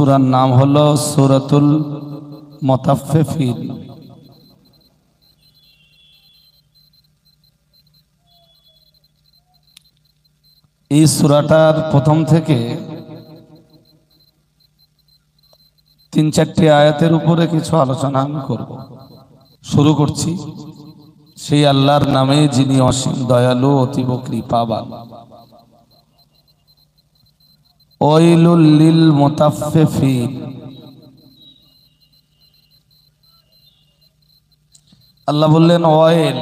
সূরার নাম হলো সূরাতুল মুতাফফিফিন। এই সূরাটার প্রথম থেকে 3-4টি আয়াতের উপরে কিছু আলোচনা আমি করব। শুরু করছি সেই আল্লাহর নামে যিনি অসীম দয়ালু অতীব কৃপাবান। ওয়াইলুল লিল মুতাফফিফিন। আল্লাহ বললেন ওয়াইল।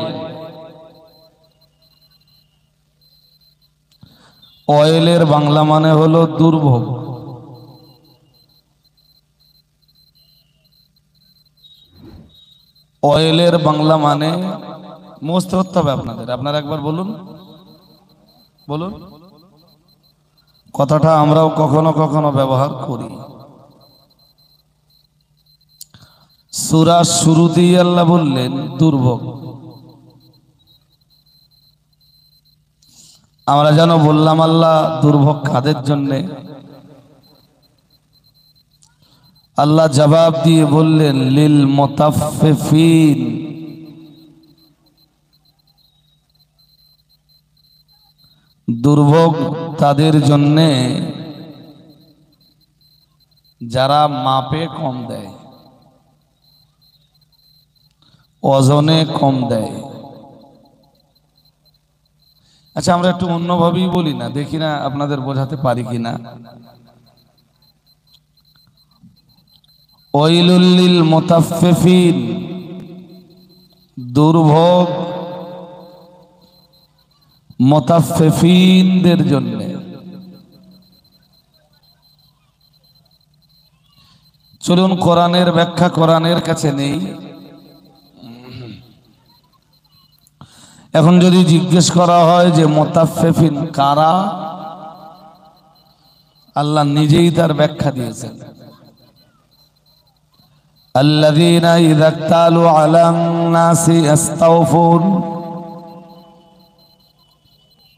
ওয়াইলের বাংলা মানে হলো দুর্ভোগ। ওয়াইলের বাংলা মানে মুখস্থ করতে হবে আপনাদের। আপনারা একবার বলুন বলুন কথাটা আমরাও কখনো কখনো ব্যবহার করি। সূরার শুরুতেই আল্লাহ বললেন দুর্ভোগ। আমরা যেন বললাম আল্লাহ দুর্ভোগ কাদের জন্যে? আল্লাহ জবাব দিয়ে বললেন লিল মুতাফফিফিন। দুর্ভোগ তাদের জন্যে যারা মাপে কম দেয়, ওজনে কম দেয়। আচ্ছা, আমরা একটু অন্যভাবেই বলি না, দেখি না আপনাদের বোঝাতে পারি কিনা। ওয়াইলুল লিল মুতাফফিফিন, দুর্ভোগ মুতাফফিফিনদের জন্য। চলুন কোরআনের ব্যাখ্যা কোরআনের কাছে নেই। এখন যদি জিজ্ঞেস করা হয় যে মুতাফফিফিন কারা, আল্লাহ নিজেই তার ব্যাখ্যা দিয়েছেন। আল্লাযীনা ইযা ইক্তালু আলান নাসি ইস্তাওফুন।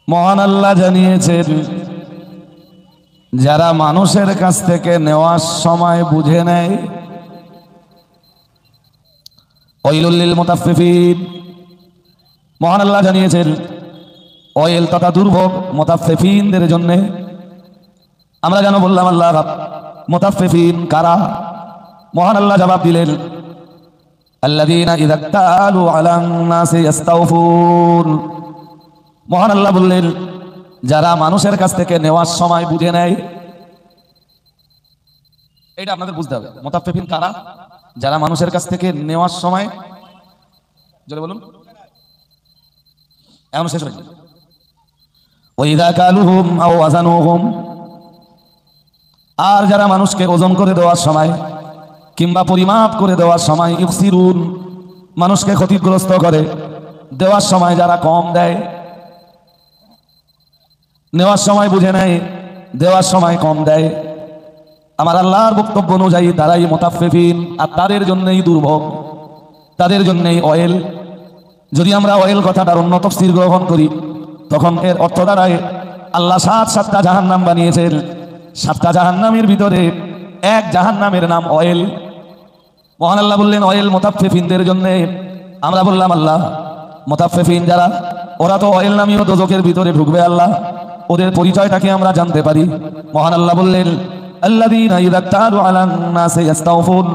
মহান আল্লাহ জানিয়েছেন যারা মানুষের কাছ থেকে নেওয়ার সময় বুঝে নেয়। ওয়াইলুল লিল মুতাফফিফিন, মহান আল্লাহ জানিয়েছেন ওয়াইল তথা দুর্ভোগ মুতাফফিফিনদের জন্য। আমরা যেন বললাম আল্লাহ মুতাফফিফিন কারা? মহান আল্লাহ জবাব দিলেন আল্লাযীনা ইযা ইক্তালু আলান নাসি ইস্তাওফুন। মহান আল্লাহ বললেন যারা মানুষের কাছ থেকে নেওয়ার সময় বুঝে নেয়। এটা আপনাদের বুঝতে হবে, মুতাফফিফিন কারা? যারা মানুষের কাছ থেকে নেওয়ার সময়, জোরে বলুন, এমন শেষ হয়েছে। ওয়াইযা কালুহুম আও ওয়াজানুহুম, আর যারা মানুষকে ওজন করে দেওয়ার সময় কিংবা পরিমাপ করে দেওয়ার সময় ইউসিরুন, মানুষকে ক্ষতিগ্রস্ত করে দেওয়ার সময় যারা কম দেয়। নেওয়ার সময় বুঝে নেয়, দেওয়ার সময় কম দেয়। আমার আল্লাহর বক্তব্য অনুযায়ী তারাই মুতাফফিফিন, আর তাদের জন্যই দুর্ভোগ, তাদের জন্যই ওয়াইল। যদি আমরা ওয়াইল কথাটার অন্য তাফসীর গ্রহণ করি তখন এর অর্থ দাঁড়ায় আল্লাহ 7টা জাহান্নাম বানিয়েছেন। 7টা জাহান্নামের ভিতরে এক জাহান্নামের নাম ওয়াইল। মহান আল্লাহ বললেন ওয়াইল মুতাফফিফিনদের জন্য। আমরা বললাম আল্লাহ মুতাফফিফিন যারা, ওরা তো ওয়াইল নামীয় দোজখের ভিতরে ঢুকবে। আল্লাহ ওদের পরিচয়টাকে আমরা জানতে পারি। মহান আল্লাহ বললেন আল্লাযীনা ইযা ইক্তালু আলান নাসি ইস্তাওফুন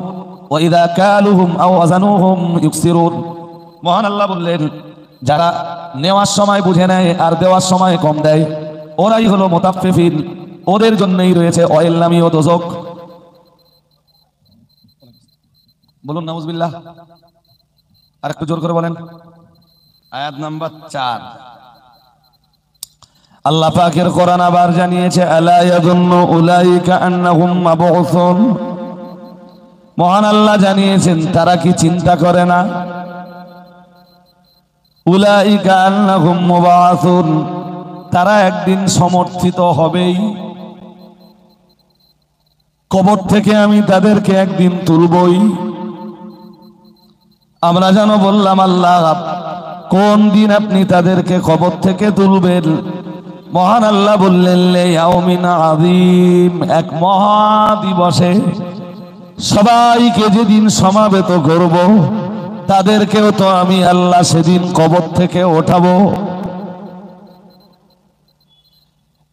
ওয়া ইযা কালুহুম আও ওয়াজানুহুম ইউকসিরুন। মহান আল্লাহ বললেন যারা নেওয়ার সময় বুঝে নেয় আর দেওয়ার সময় কম দেয়, ওরাই হলো মুতাফফিফিন। ওদের জন্যই রয়েছে ওয়াইল নামীয় দোজখ। বলুন নাউযুবিল্লাহ। আর একটু জোর করে বলেন। আয়াত নাম্বার 4। আল্লাহ পাকের কোরআন আবার জানিয়েছে আলা ইয়াযুন্নু উলাইকা আন্নাহুম মাবউসুন। মহান আল্লাহ জানিয়েছেন তারা কি চিন্তা করে না? উলাইকা আন্নাহুম মুবাআসুন, তারা একদিন সমর্থিত হবেই। কবর থেকে আমি তাদেরকে একদিন তুলবই। আমরা যেন বললাম আল্লাহ কোন দিন আপনি তাদেরকে কবর থেকে তুলবেন? মহান আল্লাহ বললেন লিয়াউমিন আযীম, এক মহা দিবসে সবাইকে যেদিন সমাবেত করব তাদেরকেও তো আমি আল্লাহ সেদিন কবর থেকে ওঠাবো।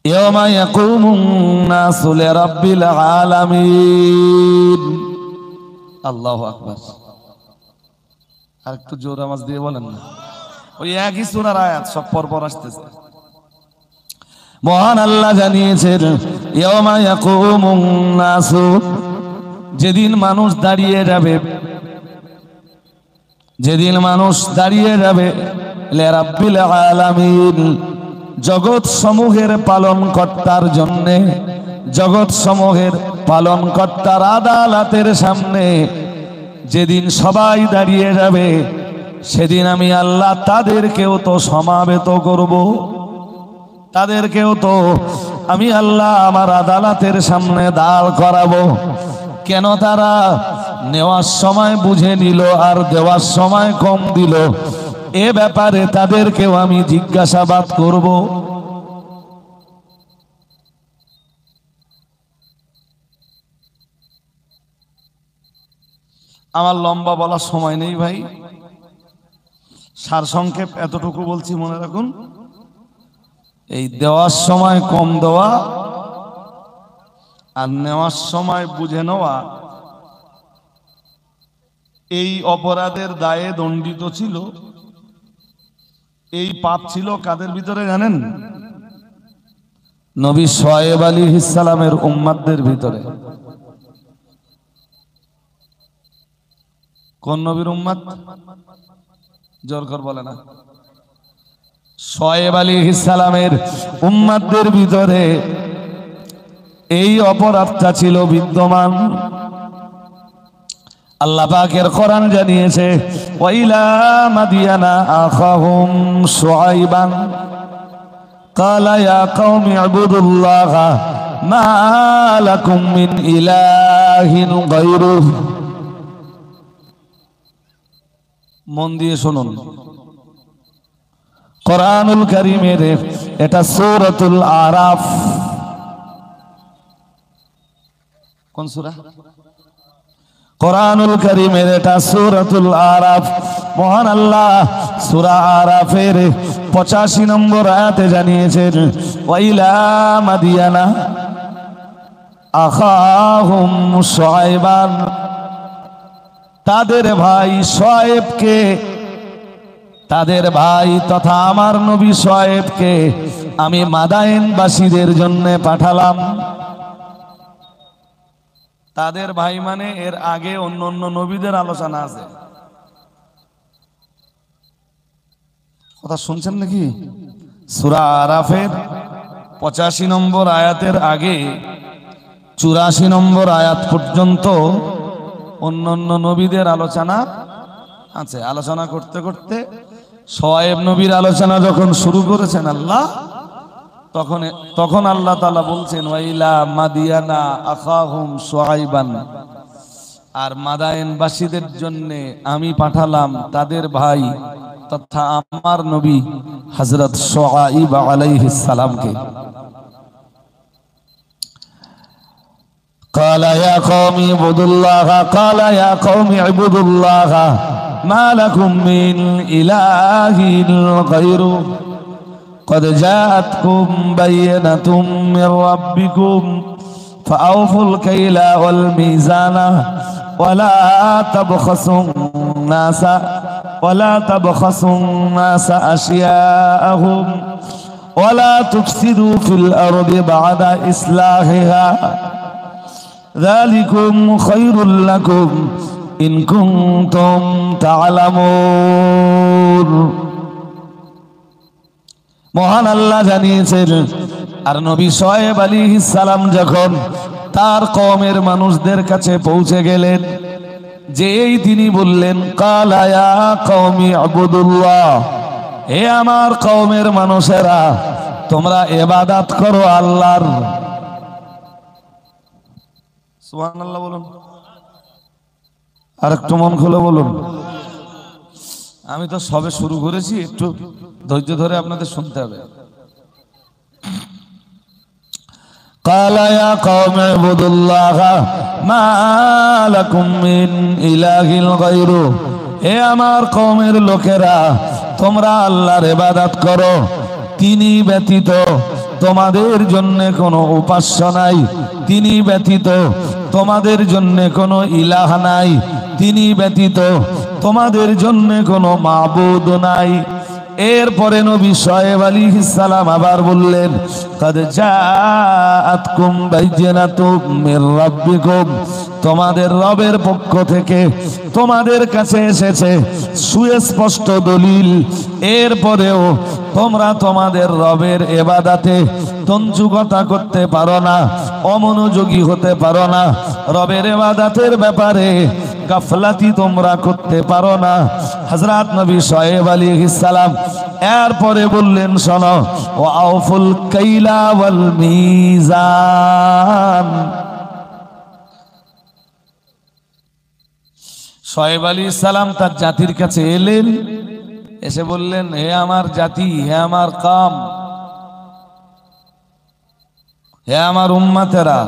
ইয়াওমা ইয়াকুমুন নাসু লিরাব্বিল আলামিন। আল্লাহু আকবার। আর একটু জোর আওয়াজ দিয়ে বলেন না, ওই একই সূরার আয়াত সব পরপর আসতেছে। মহান আল্লাহ জানিয়েছেন ইয়াওমা ইয়াকুমুন নাসু, যেদিন মানুষ দাঁড়িয়ে যাবে, যেদিন মানুষ দাঁড়িয়ে যাবে লিরাব্বিল আলামিন, জগৎ সমূহের পালন কর্তার জন্যে, জগৎ সমূহের পালন কর্তার আদালতের সামনে যেদিন সবাই দাঁড়িয়ে যাবে সেদিন আমি আল্লাহ তাদেরকেও তো সমাবেত করব, তাদেরকেও তো আমি আল্লাহ আমার আদালতের সামনে দাঁড় করাবো। কেন তারা নেওয়ার সময় বুঝে নিল আর দেওয়ার সময় কম দিল, এ ব্যাপারে তাদেরকেও আমি জিজ্ঞাসাবাদ করব। আমার লম্বা বলার সময় নেই ভাই, সারসংক্ষেপ এতটুকু বলছি, মনে রাখুন। এই দেওয়ার সময় কম দেওয়া আর নেওয়ার সময় বুঝে নেওয়া, এই অপরাধের দায়ে দণ্ডিত ছিল। এই পাপ ছিল কাদের ভিতরে জানেন? নবী শুআয়ব আলাইহিস সালামের উম্মতদের ভিতরে। কোন নবীর উম্মত? জোর করে বলে না। শুআয়ব আলাইহিস সালামের উম্মতদের ভিতরে এই অপরাধটা ছিল বিদ্যমান। আল্লাহ পাকের কোরআন জানিয়েছে ওয়াইলা মাদিয়ানা আখাহুম শুআইবান ক্বালা ইয়া কওমি ইবুদুল্লাহা মা লাকুম মিন ইলাহিন গায়রুহু। মন দিয়ে শুনুন, কোরআনুল কারীমের এটা সূরাতুল আরাফ। কোন সূরা? কোরআনুল কারীমের এটা সূরাতুল আরাফ। মহান আল্লাহ সূরা আরাফের 85 নম্বর আয়াতে জানিয়েছেন ওয়াইলা মাদিয়ানা আখাহুম শুআইবান, তাদের ভাই শুআয়বকে, তাদের ভাই তথা আমার নবী শুআয়বকে আমি মাদায়েনবাসীদের জন্য পাঠালাম। তাদের ভাই মানে এর আগে অন্য অন্য নবীদের আলোচনা আছে, কথা শুনছেন নাকি? সূরা আরাফের 85 নম্বর আয়াতের আগে 84 নম্বর আয়াত পর্যন্ত অন্য অন্য নবীদের আলোচনা আছে। আলোচনা করতে করতে শুআয়ব নবীর আলোচনা যখন শুরু করেছেন আল্লাহ, তখন আল্লাহ তাআলা বলছেন ওয়াইলা মাদিয়ানা আখাহুম শুআইবান, আর মাদায়েনবাসীদের জন্য আমি পাঠালাম তাদের ভাই তথা আমার নবী হযরত শুআইব আলাইহিস সালামকে। قال يا قوم اعبدوا الله قال يا قوم اعبدوا الله ما لكم من إله غيره قد جاءتكم بينة من ربكم فأوفوا الكيل والميزان ولا تبخسوا الناس أشياءهم ولا تفسدوا في الأرض بعد إصلاحها ذلكم خير لكم إن كنتم تعلمون। মহান আল্লাহ জানিয়েছেন, আর নবী শুআয়ব আলাইহিস সালাম যখন তার কওমের মানুষদের কাছে পৌঁছে গেলেন, যেই তিনি বললেন ক্বালা ইয়া কওমি ইবুদুল্লাহ, হে আমার কওমের মানুষেরা তোমরা ইবাদত করো আল্লাহর। সুবহানাল্লাহ বলুন, আর একটু মন খুলে বলুন। আমি তো সবে শুরু করেছি, একটু ধৈর্য ধরে আপনাদের শুনতে হবে। قال يا قوم اعبدوا الله ما لكم من إله غيره হে আমার কওমের লোকেরা তোমরা আল্লাহর ইবাদত করো তিনি ব্যতীত তোমাদের জন্য কোনো উপাস্য নাই তিনি ব্যতীত তোমাদের জন্য কোনো ইলাহ নাই তিনি ব্যতীত তোমাদের জন্য কোনো মাবুদ নাই এরপরে নবী শুআয়ব আলাইহিস সালাম আবার বললেন قد جاءتكم بينة من ربكم তোমাদের রবের পক্ষ থেকে তোমাদের কাছে এসেছে সুস্পষ্ট দলিল এরপরেও তোমরা তোমাদের রবের ইবাদতে তঞ্চুকতা করতে পারো না অমনোযোগী হতে পারো না রবের ইবাদতের ব্যাপারে গাফলাতি তোমরা করতে পারো না হযরত নবী শুআয়ব আলাইহিস সালাম এরপরে বললেন শোনো ওয়া আউফুল কাইলা ওয়াল মিজান শুআয়ব আলাইহিস সালাম তার জাতির কাছে এলেন এসে বললেন হে আমার জাতি হে আমার কওম হে আমার উম্মতেরা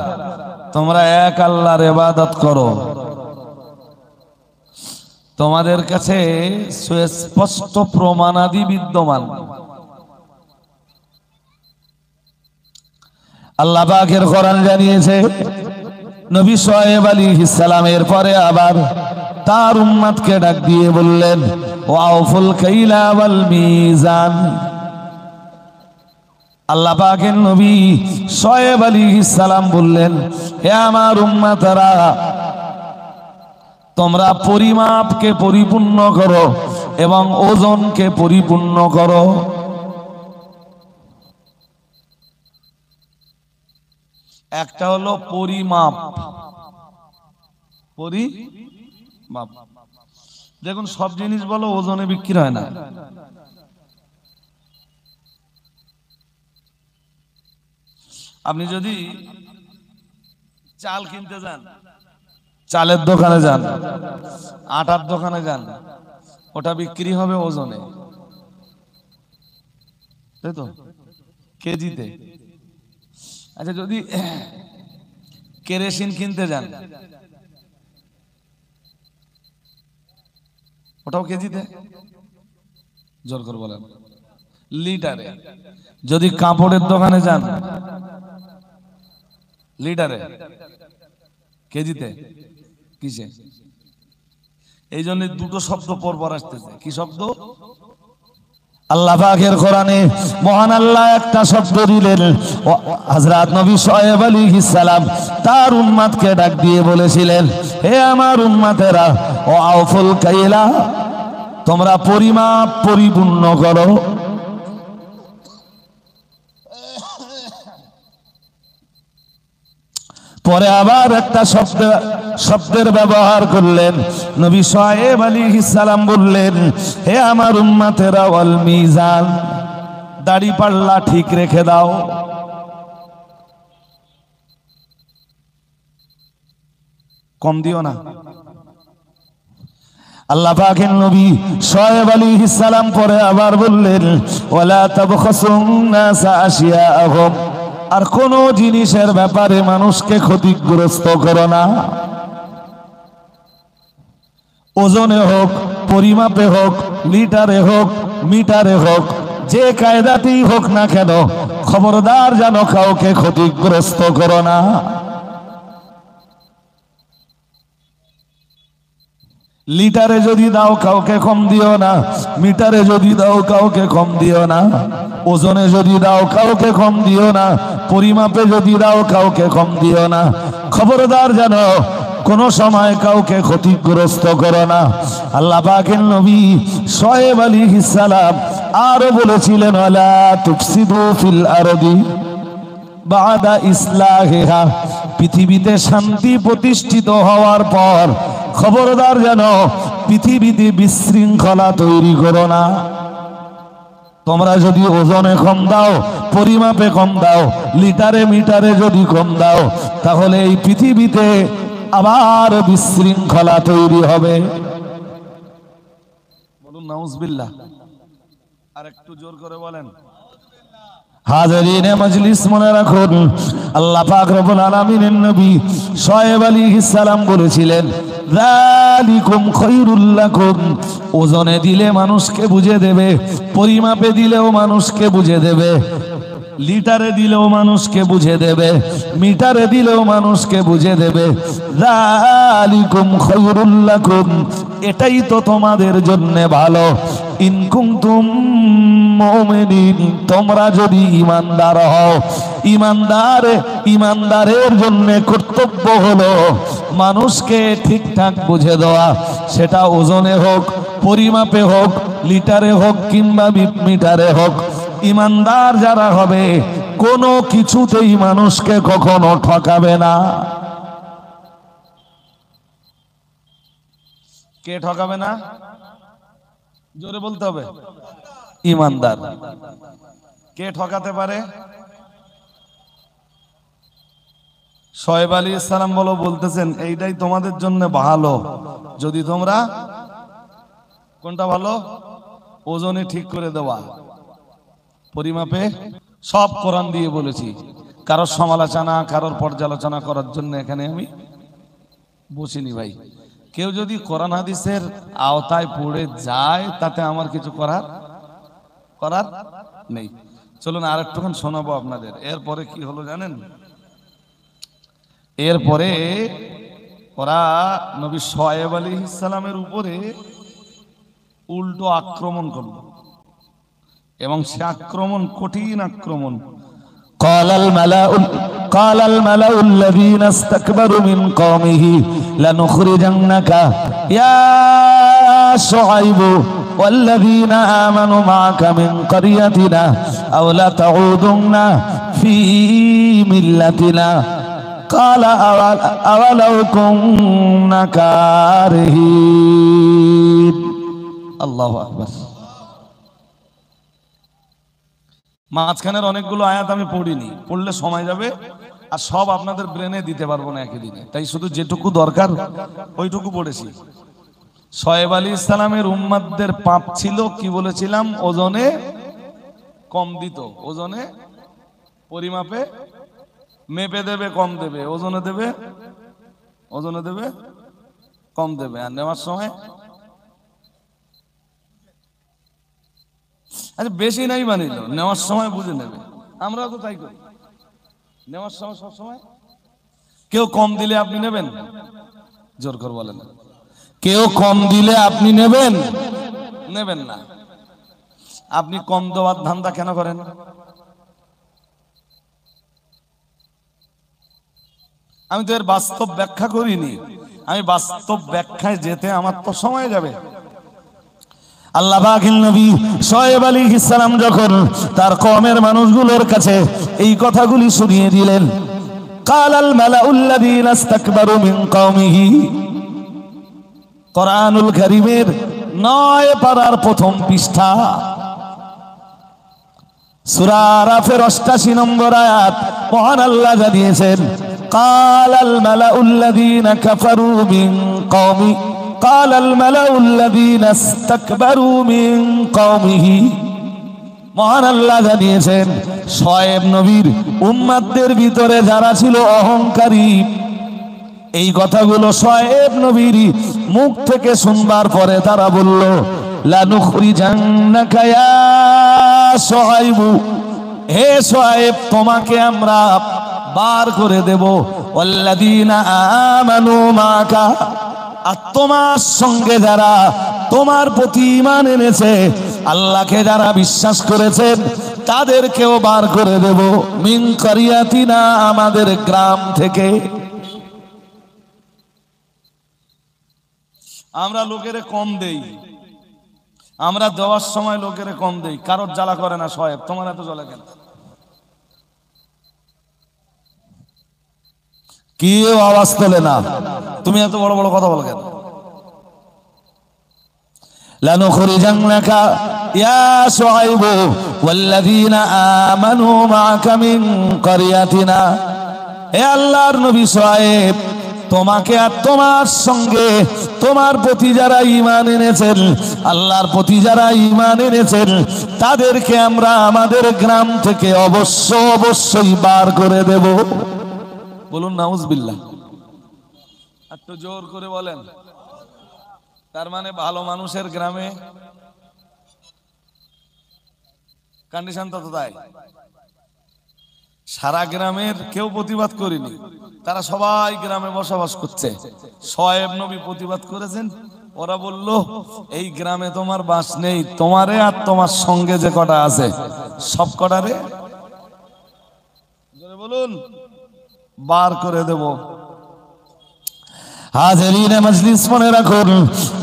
তোমরা এক আল্লাহর ইবাদত করো তোমাদের কাছে সুস্পষ্ট প্রমাণাদি বিদ্যমান আল্লাহ পাকের কোরআন জানিয়েছে নবী শুআয়ব আলাইহিস সালামের পরে আবার তার উম্মতকে ডাক দিয়ে বললেন ওয়াউফুল কাইলা ওয়াল মিজান আল্লাহ পাকের নবী শুআয়ব আলাইহিস সালাম বললেন হে আমার উম্মতরা তোমরা পরিমাপকে পরিপূর্ণ করো এবং ওজনকে পরিপূর্ণ করো একটা হলো পরিমাপ পরিমাপ দেখুন সব জিনিস বলো ওজনে বিক্রি হয় না আপনি যদি চাল কিনতে যান চালের দোকানে যান আটার দোকানে যান ওটা বিক্রি হবে ওজনে তাই তো কেজিতে আচ্ছা যদি কেরোসিন কিনতে যান ওটাও কেজিতে জোর করে বলেন লিটারে যদি কাপড়ের দোকানে যান লিটারে কেজিতে কিসে এই জন্য দুটো শব্দ পরপর আসতেছে কি শব্দ আল্লাহ পাকের কোরআনে মহান আল্লাহ একটা শব্দ দিলেন হযরত নবী শুআয়ব আলাইহিস সালাম তার উম্মতকে ডাক দিয়ে বলেছিলেন হে আমার উম্মতেরা ও আউফুল কাইলা তোমরা পরিমাপ পরিপূর্ণ করো পরে আবার একটা শব্দের ব্যবহার করলেন নবী শুআয়ব আলাইহিস সালাম বললেন হে আমার উম্মতেরা ওয়াল মিজান দাড়ি পাল্লা ঠিক রেখে দাও কম দিও না আল্লাহ পাকের নবী শুআয়ব আলাইহিস সালাম পরে আবার বললেন ওয়ালা তাবখাসুন নাসা আশিয়াআহুম আর কোন জিনিসের ব্যাপারে মানুষকে ক্ষতিগ্রস্ত করো না ওজনে হোক পরিমাপে হোক লিটারে হোক মিটারে হোক যে কায়দাতেই হোক না কেন খবরদার যেন কাউকে ক্ষতিগ্রস্ত করো না লিটারে যদি দাও কাউকে কম দিও না মিটারে যদি দাও কাউকে কম দিও না ওজনে যদি দাও কাউকে কম দিও না পরিমাপে যদি দাও কাউকে কম দিও না খবরদার যেন কোন সময় কাউকে ক্ষতিগ্রস্ত করো না আল্লাহ পাকের নবী শুআয়ব আলাইহিস সালাম আরো বলেছিলেন ওয়ালা তুফসিদু ফিল আরদি বাদা ইসলাহিহা পৃথিবীতে শান্তি প্রতিষ্ঠিত হওয়ার পর খবরদার যেন পৃথিবীতে বিশৃঙ্খলা তৈরি করো না তোমরা যদি ওজনে কম দাও পরিমাপে কম দাও লিটারে মিটারে যদি কম দাও তাহলে এই পৃথিবীতে আবার বিশৃঙ্খলা তৈরি হবে বলুন নাউজুবিল্লাহ আর একটু জোর করে বলেন হাজিরিনে মজলিস, মনে রাখুন আল্লাহ পাক রব্বুল আলামিনের নবী শুআয়ব আলাইহিস সালাম বলেছিলেন, যালিকুম খায়রুল লাকুম। ওজনে দিলে মানুষকে বুঝে দেবে, পরিমাপে দিলেও মানুষকে বুঝে দেবে, লিটারে দিলেও মানুষকে বুঝে দেবে, মিটারে দিলেও মানুষকে বুঝে দেবে। যালিকুম খায়রুল লাকুম, এটাই তো তোমাদের জন্য ভালো। ইন কুনতুম মুমিনিন, তোমরা যদি ঈমানদার হও। ঈমানদারের জন্য কর্তব্য হলো মানুষকে ঠিকঠাক বুঝে দেওয়া, সেটা ওজনে হোক, পরিমাপে হোক, লিটারে হোক কিংবা মিটারে হোক। ঈমানদার যারা হবে কোনো কিছুতেই মানুষকে কখনো ঠকাবে না। কে ঠকাবে না? জোরে বলতে হবে। ঈমানদার। কে ঠকাতে পারে? শুআয়ব আলাইহিস সালাম বলতেছেন, এইটাই তোমাদের জন্য ভালো যদি তোমরা, কোনটা ভালো? ওজনে ঠিক করে দেওয়া, পরিমাপে। সব কোরআন দিয়ে বলেছি, কারোর সমালোচনা কারোর পর্যালোচনা করার জন্য এখানে আমি বসিনি ভাই। কেউ যদি কোরআন হাদিসের আওতায় পড়ে যায় তাতে আমার কিছু করার নেই। চলুন আর একটুখান শোনাবো আপনাদের। এরপরে কি হলো জানেন? এরপরে ওরা নবী শুআয়ব আলাইহিস সালামের উপরে উল্টো আক্রমণ করলো, এবং সে আক্রমণ কঠিন আক্রমণ। قال الملأ الذين استكبروا من قومه لنخرجنك يا شعيب والذين آمنوا معك من قريتنا أو لتعودن في ملتنا قال أولو كنا كارهين الله أكبر। মাঝখানের অনেকগুলো আয়াত আমি পড়িনি, পড়লে সময় যাবে আর সব আপনাদের ব্রেনে দিতে পারবো না একই দিনে, তাই শুধু যেটুকু দরকার ওইটুকু পড়েছি। শুআয়ব আলাইহিস সালামের উম্মতদের পাপ ছিল কি বলেছিলাম? ওজনে কম দিত, ওজনে পরিমাপে মেপে দেবে কম দেবে, ওজনে দেবে কম দেবে, আর নেওয়ার সময় আচ্ছা বেশি নাই বানিল, নেওয়ার সময় বুঝে নেবে। আমরাও তো তাই করি, নেওয়ার সময় সব সময়। কেউ কম দিলে আপনি নেবেন? জোর করে বলেন। কেউ কম দিলে আপনি নেবেন না। আপনি কম দেওয়ার ধান্দা কেন করেন? আমি তো এর বাস্তব ব্যাখ্যা করিনি, আমি বাস্তব ব্যাখ্যায় যেতে আমার তো সময় যাবে। আল্লাহ পাকের নবী শুআয়ব আলাইহিস সালাম যখন তার কওমের মানুষগুলোর কাছে এই কথাগুলি শুনিয়ে দিলেন, কালাল মালাউল্লাযীনা ইসতাকবারু মিন কওমিহি, কোরআনুল কারীমের 9 পারার প্রথম পৃষ্ঠা, সূরা আরাফের 88 নম্বর আয়াত। মহান আল্লাহ জানিয়েছেন, কালাল মালাউল্লাযীনা কাফারু মিন কওমি قال الملأ الذين استكبروا من قومه। মহান আল্লাহ জানিয়েছেন, শুআয়ব নবীর উম্মতদের ভিতরে যারা ছিল অহংকারী, এই কথাগুলো শুআয়ব নবীর মুখ থেকে শুনবার পরে তারা বলল, লানুখরিজান্নাকা ইয়া শুআয়ব, হে শুআয়ব তোমাকে আমরা বার করে দেব, ওয়াল্লাযীনা আমানু মাকা, আর তোমার সঙ্গে যারা তোমার প্রতি ঈমান এনেছে, আল্লাহকে যারা বিশ্বাস করেছেন তাদেরকেও বার করে দেব, মিন কারিয়াতিনা, আমাদের গ্রাম থেকে। আমরা লোকেরে কম দেই, আমরা দেওয়ার সময় লোকেরে কম দেই, কারোর জ্বালা করে না। শুআয়ব তোমার এত জ্বালা কেন? কেউ আওয়াজ তোলে না, তুমি এত বড় বড় কথা বলো কেন? লানুখরিজান্নাকা ইয়া শুআয়ব ওয়াল্লাযীনা আমানু মাআকা মিন কারিয়াতিনা, হে আল্লাহর নবী শুআয়ব তোমাকে আর তোমার সঙ্গে তোমার প্রতি যারা ঈমান এনেছেন, আল্লাহর প্রতি যারা ঈমান এনেছেন, তাদেরকে আমরা আমাদের গ্রাম থেকে অবশ্যই বার করে দেব। বলুন নাউজুবিল্লাহ। একটু জোর করে বলেন। তার মানে ভালো মানুষের গ্রামে কন্ডিশন তো তাই। সারা গ্রামের কেউ প্রতিবাদ করেনি, তারা সবাই গ্রামে বসবাস করছে। শোয়েব নবী প্রতিবাদ করেছেন, ওরা বলল এই গ্রামে তোমার বাস নেই, তোমারে আর তোমার সঙ্গে যে কটা আছে সব কটারে বলুন বার করে দেব। হাজিরিনে মজলিস, মনে রাখুন,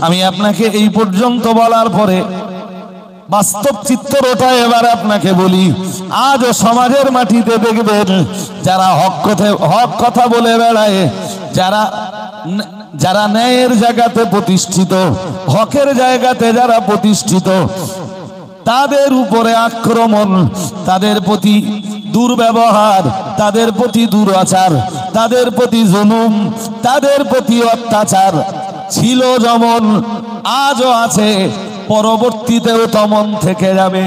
আমি আপনাকে এই পর্যন্ত বলার পরে বাস্তব চিত্রটা এবার আপনাকে বলি। আজও সমাজের মাটিতে দেখবেন যারা হক কথা বলে বেড়ায়, যারা ন্যায়ের জায়গাতে প্রতিষ্ঠিত, হকের জায়গাতে যারা প্রতিষ্ঠিত, তাদের উপরে আক্রমণ, তাদের প্রতি দুর্ব্যবহার, তাদের প্রতি দুরাচার, তাদের প্রতি জুলুম, তাদের প্রতি অত্যাচার ছিল যেমন, আজও আছে, পরবর্তীতেও তেমন থেকে যাবে।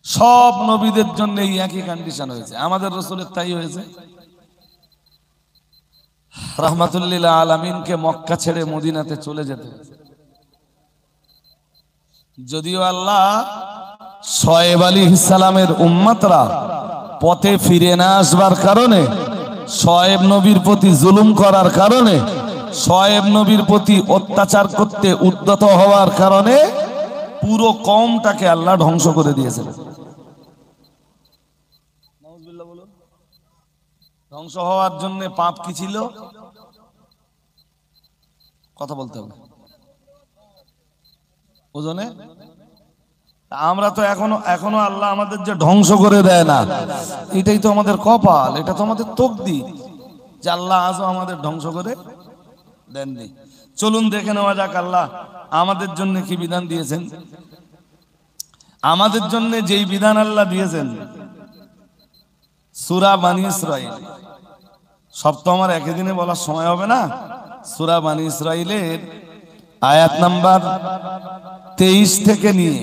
সব নবীদের জন্য এই একই কন্ডিশন হয়েছে, আমাদের রাসূলের তাই হয়েছে। রাহমাতুল্লিল আলামিনকে মক্কা ছেড়ে মদিনাতে চলে যেতে হয়েছে। যদিও আল্লাহ শোয়েব আলাইহিস সালামের উম্মতরা পথে ফিরে না আসবার কারণে, শোয়েব নবীর প্রতি জুলুম করার কারণে, শোয়েব নবীর প্রতি অত্যাচার করতে উদ্যত হওয়ার কারণে পুরো কওমটাকে আল্লাহ ধ্বংস করে দিয়েছেন। নাউজুবিল্লাহ বলুন। ধ্বংস হওয়ার জন্য পাপ কি ছিল? কথা বলতে হবে ওজনে। আমরা তো এখনো আল্লাহ আমাদের যে ধ্বংস করে দেয় না, এটাই তো আমাদের কপাল, এটা তো আমাদের তকদির যে আল্লাহ আজও আমাদের ধ্বংস করে দেননি। চলুন দেখে নেওয়া যাক আল্লাহ আমাদের জন্য কি বিধান দিয়েছেন। আমাদের জন্য যেই বিধান আল্লাহ দিয়েছেন, সূরা বানী ইসরাঈল, সব তো আমার একই দিনে বলার সময় হবে না। সূরা বানী ইসরাঈলের আয়াত নাম্বার 23 থেকে নিয়ে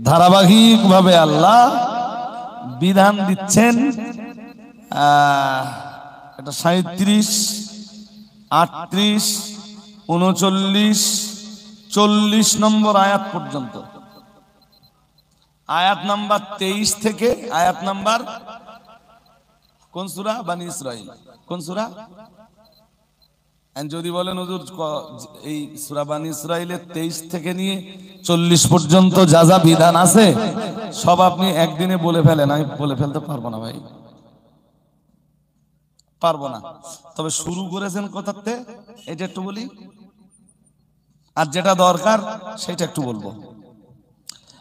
ধারাবাহিকভাবে আল্লাহ বিধান দিচ্ছেন। এটা 37, 38, 39, 40 নম্বর আয়াত পর্যন্ত। আয়াত নাম্বার 23 থেকে আয়াত নাম্বার, কোন সূরা? বানী ইসরাঈল। কোন সূরা? যদি বলেন হুজুর এই সূরা বানী ইসরাঈলের 23 থেকে নিয়ে 40 পর্যন্ত যা যা বিধান আছে সব আপনি একদিনে বলে ফেলেন, আমি বলে ফেলতে পারবো না ভাই, পারবো না। তবে শুরু করেছেন কোথাতে এটা একটু বলি, আর যেটা দরকার সেটা একটু বলবো।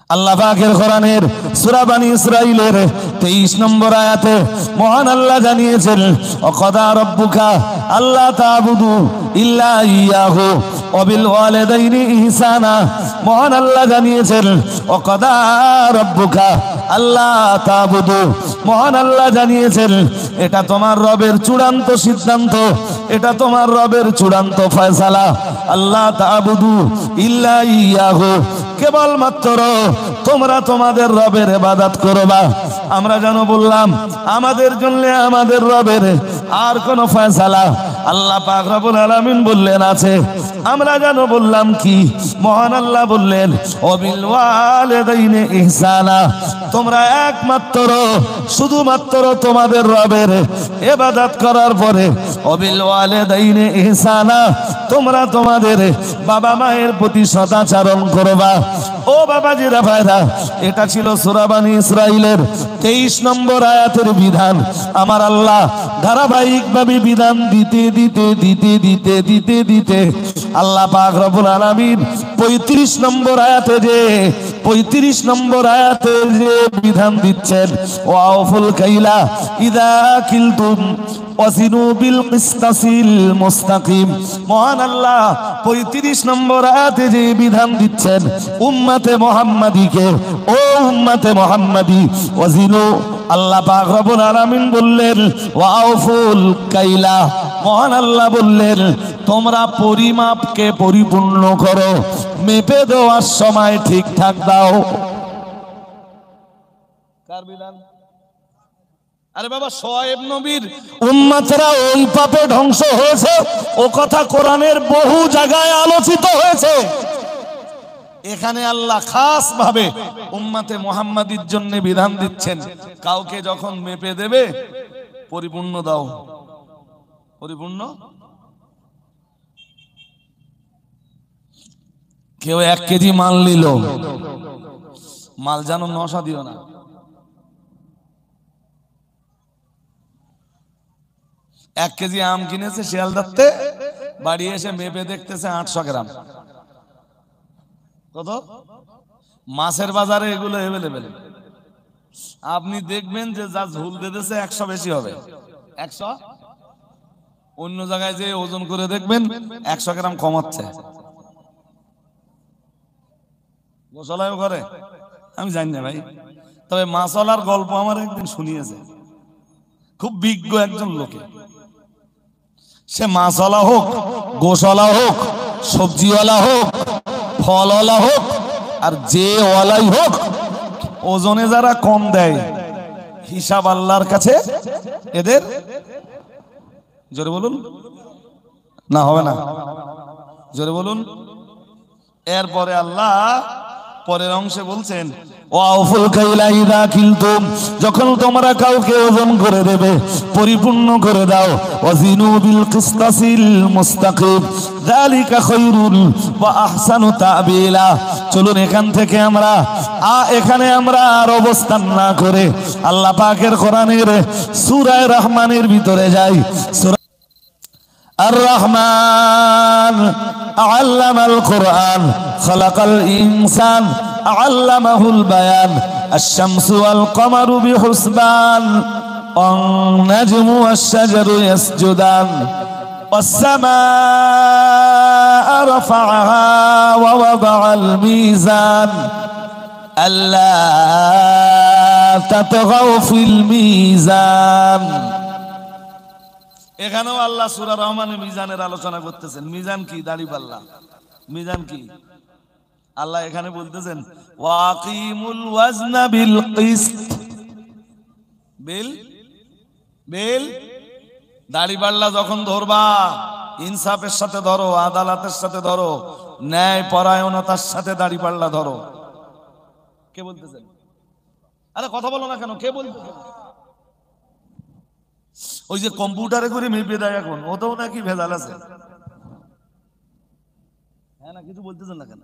আল্লাহ পাকের কোরআনের সূরা বানী ইসরাঈলের 23 নম্বর আয়াতে মহান আল্লাহ জানিয়েছেন, ওয়াকাদা রাব্বুকা আল্লা তা'বুদু ইল্লা ইয়াহু ওয়া বিল ওয়ালিদাইনি ইহসানা। মহান আল্লাহ জানিয়েছেন, ওয়াকাদা রাব্বুকা আল্লা তা'বুদু, মহান আল্লাহ জানিয়েছেন এটা তোমার রবের চূড়ান্ত সিদ্ধান্ত, এটা তোমার রবের চূড়ান্ত ফয়সালা। আল্লাহ তা'বুদু ইল্লা ইয়াহু, কেবলমাত্র তোমরা তোমাদের রবের ইবাদত করবা। আমরা যেন বললাম আমাদের জন্য আমাদের রবের আর কোন ফয়সালা আল্লাহ পাক রব্বুল আলামিন বললেন আছে। আমরা যেন বললাম কি, মহান আল্লাহ বললেন ওয়াবিল ওয়ালিদাইনি ইহসানা, তোমরা একমাত্র শুধুমাত্র তোমাদের রবের ইবাদত করার পরে ওয়াবিল ওয়ালিদাইনি ইহসানা, তোমরা তোমাদের বাবা মায়ের প্রতি সদাচরণ করবা। ও বাবাজিরা ভাইরা, এটা ছিল সূরা বানী ইসরাঈলের 23 নম্বর আয়াতের বিধান। আমার আল্লাহ ধারাবাহিকভাবে বিধান দিতে দিতে দিতে দিতে দিতে দিতে আল্লাহ পাক রব্বুল আলামিন 35 নম্বর আয়াতে যে 35 নম্বর আয়াতে যে বিধান দিচ্ছেন, ওয়াউফুল কাইলা ইযা কিলতুম ওয়াজিনু বিল কিসতাসিল মুস্তাকিম। মহান আল্লাহ 35 নম্বর আয়াতে যে বিধান দিচ্ছেন উম্মতে মুহাম্মাদীকে, ও উম্মতে মুহাম্মাদী, ওয়াজিনু আল্লাহ পাক রব্বুল আলামিন বললেন ওয়াউফুল কাইলা, মহান আল্লাহ বললেন তোমরা পরিমাপকে পরিপূর্ণ করো, মেপে দেওয়ার সময় ঠিকঠাক দাও। কার বিধান? আরে বাবা, শোয়েব নবীর উম্মতরা ওই পাপে ধ্বংস হয়েছে, ও কথা কোরআনের বহু জায়গায় আলোচিত হয়েছে। এখানে আল্লাহ খাস ভাবে উম্মতে মুহাম্মাদির জন্য বিধান দিচ্ছেন, কাউকে যখন মেপে দেবে পরিপূর্ণ দাও, পরিপূর্ণ। কেউ 1 কেজি মাল নিল, মাল যেন নশা দিও না। এক কেজি আম কিনেছে শিয়ালদাতে, বাড়ি এসে মেপে দেখতেছে 800 গ্রাম। কত? মাছের বাজারে এগুলো এভেলেবেল। আপনি দেখবেন যে যা ঝুল দিতেছে 100 বেশি হবে, 100। অন্য জায়গায় যে ওজন করে দেখবেন 100 গ্রাম কমাচ্ছে। গোসলায়ও করে, আমি জানি না ভাই, তবে মাছওয়ালার গল্প আমার একদিন শুনিয়েছে খুব বিজ্ঞ একজন লোকে। সে মাছওয়ালা হোক, গোসলা হোক, সবজিওয়ালা হোক, ফলওয়ালা হোক, আর যে ওয়ালাই হোক, ওজনে যারা কম দেয় হিসাব আল্লাহর কাছে এদের, জোরে বলুন না, হবে না, জোরে বলুন। এরপরে আল্লাহ পরের অংশে বলছেন ওয়াউফুল কাইলা ইযা কিলতুম, যখন তোমরা কাউকে ওজন করে দেবে পরিপূর্ণ করে দাও। ওয়াজিনু বিল কিসতাসিল মুস্তাকিম যালিকা খায়রুন ওয়া আহসানু তা'বিলা। চলুন এখান থেকে আমরা এখানে আমরা আর অবস্থান না করে আল্লাহ পাকের কোরআনের সূরা রহমানের ভিতরে যাই। সূরা আর-রহমান আল্লামাল কোরআন খালাকাল ইনসান আল্লামাহুল বায়ান আশ-শামসু ওয়াল কমারু বিহুসবান ওয়ান-নাজমু ওয়াশ-শাজারু ইয়াসজুদান ওয়াস-সামাআ রাফা'আহা ওয়া ওয়াদা'আল মিজান আল্লা তাতগাউ ফিল মিজান। এখানেও আল্লাহ সূরা রহমানে মিজানের আলোচনা করতেছেন। মিজান কি? দাড়িপাল্লা। মিজান কি? আল্লাহ এখানে বলতেছেন ওয়াকিমুল ওয়াজনা বিল কিসত, বিল দাড়িপাল্লা যখন ধরবা ইনসাফের সাথে ধরো, আদালতের সাথে ধরো, ন্যায় পরায়ণতার সাথে দাড়িপাল্লা ধরো। কে বলতেছেন? আরে কথা বলো না কেন? কে বলতেছেন? ওই যে কম্পিউটারে করে মেপে দেয় এখন, ওতেও নাকি ভেজাল আছে। হ্যাঁ না, কিছু বলতেছেন না কেন?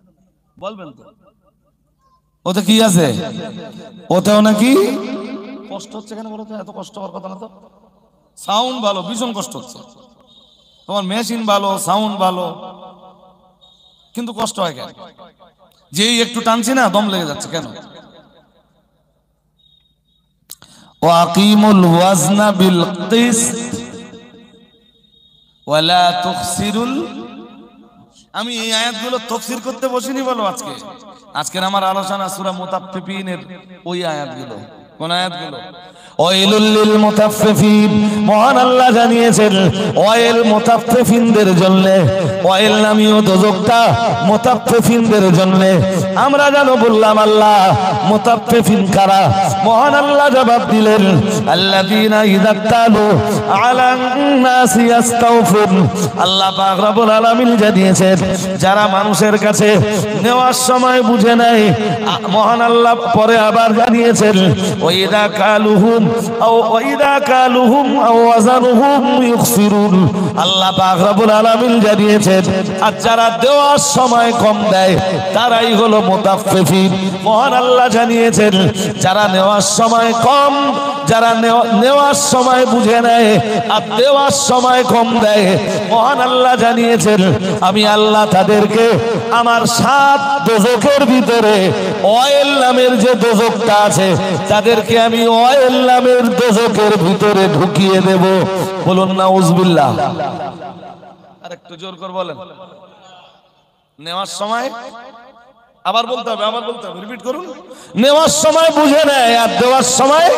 বলবেন তো, ওতে কি আছে? ওতেও নাকি কষ্ট হচ্ছে। কেন বলো তো? এত কষ্ট হওয়ার কথা না তো। সাউন্ড ভালো, ভীষণ কষ্ট হচ্ছে। তোমার মেশিন ভালো, সাউন্ড ভালো, কিন্তু কষ্ট হয় কেন? যেই একটু টানছি না দম লেগে যাচ্ছে কেন? ওয়াকিমুল ওয়াজনা বিল কিসত ওয়ালা তুখসিরুল। আমি এই আয়াতগুলো তাফসীর করতে বসিনি বলো আজকের আমার আলোচনা সূরা মুতাফফিফিনের ওই আয়াতগুলো। কোন আয়াতগুলো? ওয়াইলুল লিল মুতাফফিফিন, মহান আল্লাহ জানিয়েছেন ওয়াইল মুতাফফিফিনদের জন্য। ওয়াইল নামীয় দোজখটা মুতাফফিফিনদের জন্য। আমরা জানো বললাম আল্লাহ মুতাফফিফিন কারা? মহান আল্লাহ জবাব দিলেন আল্লাযীনা ইযা তালু আলান নাসি ইস্তাওফুন। আল্লাহ পাক রব্বুল আলামিন জানিয়েছেন যারা মানুষের কাছে নেওয়ার সময় বুঝে নেয়। মহান আল্লাহ পরে আবার জানিয়েছেন ওয়াইদা কালুহুম আও ওয়াইদা কালুহুম আও ওয়াজানুহুম ইউখসিরুন। আল্লাহ পাক রব্বুল আলামিন জানিয়েছেন আর যারা দেওয়ার সময় কম দেয় তারাই হলো মুতাফফিফিন। মহান আল্লাহ জানিয়েছেন যারা নেওয়ার সময় কম, যারা নেওয়ার সময় বুঝে নেয় আর দেওয়ার সময় কম দেয়, মহান আল্লাহ জানিয়েছেন আমি আল্লাহ তাদেরকে আমার 7 দোজখের ভিতরে ওয়াইল নামের যে দোজখটা আছে তাদেরকে আমি ওয়াইল নামের দোজখের ভিতরে ঢুকিয়ে দেব। বলুন নাউজুবিল্লাহ। আরেকটু জোর করে বলেন। নেওয়ার সময় আবার বলতে হবে, রিপিট করুন। নেওয়ার সময় বুঝে নেয় আর দেওয়ার সময়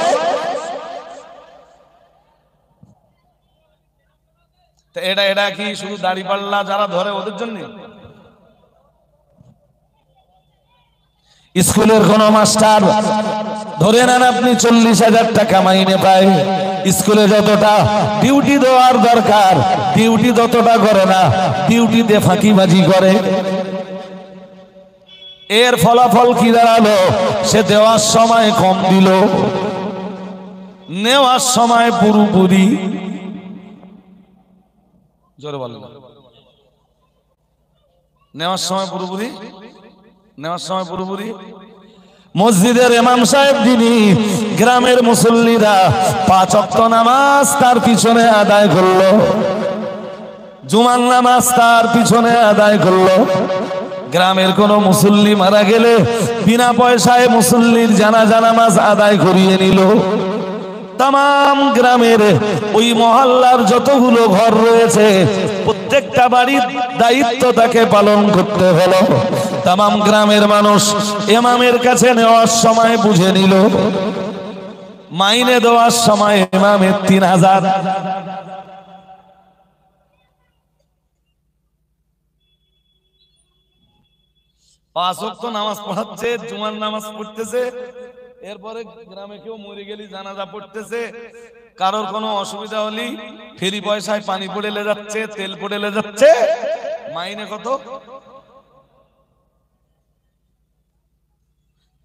এটা এটা কি শুধু দাড়িপাল্লা যারা ধরে ওদের জন্য? স্কুলের কোন মাস্টার ধরে নেন আপনি 40,000 টাকা মাইনে পায়, স্কুলে যতটা ডিউটি দেওয়ার দরকার ডিউটি ততটা করে না, ডিউটিতে ফাঁকিবাজি করে। এর ফলাফল কি দাঁড়ালো? সে দেওয়ার সময় কম দিল, নেওয়ার সময় পুরোপুরি। জোরে বলেন। নেওয়ার সময় পুরোপুরি, নেওয়ার সময় পুরোপুরি। মসজিদের ইমাম সাহেব যিনি, গ্রামের মুসল্লিরা 5 ওয়াক্ত নামাজ তার পিছনে আদায় করলো, জুমার নামাজ তার পিছনে আদায় করলো। গ্রামের কোন মুসল্লি মারা গেলে বিনা পয়সায় মুসল্লির জানাজা নামাজ আদায় করিয়ে নিল। তাম গ্রামের ওই মহল্লার যতগুলো ঘর রয়েছে প্রত্যেকটা বাড়ির দায়িত্ব তাকে পালন করতে হলো। তাম গ্রামের মানুষ ইমামের কাছে নেওয়ার সময় বুঝে নিল, মাইনে দেওয়ার সময় ইমামের 3,000। 5 ওয়াক্ত নামাজ পড়াচ্ছে, জুমার নামাজ পড়তেছে, এরপরে গ্রামে কেউ মরে গেলি জানাজা পড়তেছে, কারোর কোনো অসুবিধা হলি ফ্রি পয়সায় পানি পড়ে যাচ্ছে, তেল পড়ে যাচ্ছে, মাইনে কত?